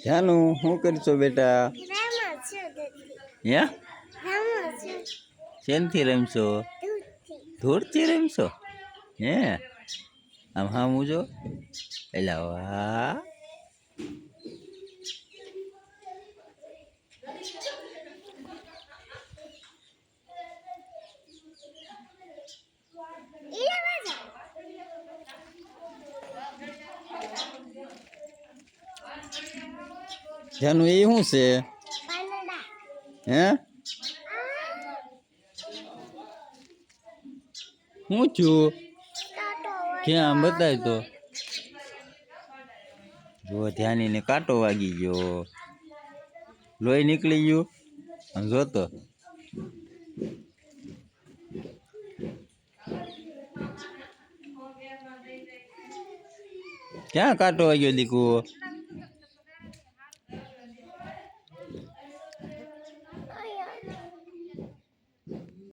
જાનુ શું કરશો બેટા? હે શેનથી રમશો? ધૂળથી રમશો? હે આમ હામું જો એલા વાહ. જાનુ એ શું છે? હે શું છું? ક્યાં બતાય તો જો ધ્યાનીને કાંટો વાગી ગયો, લોહી નીકળી ગયું. આમ જોતો ક્યાં કાંટો વાગ્યો દીકુ?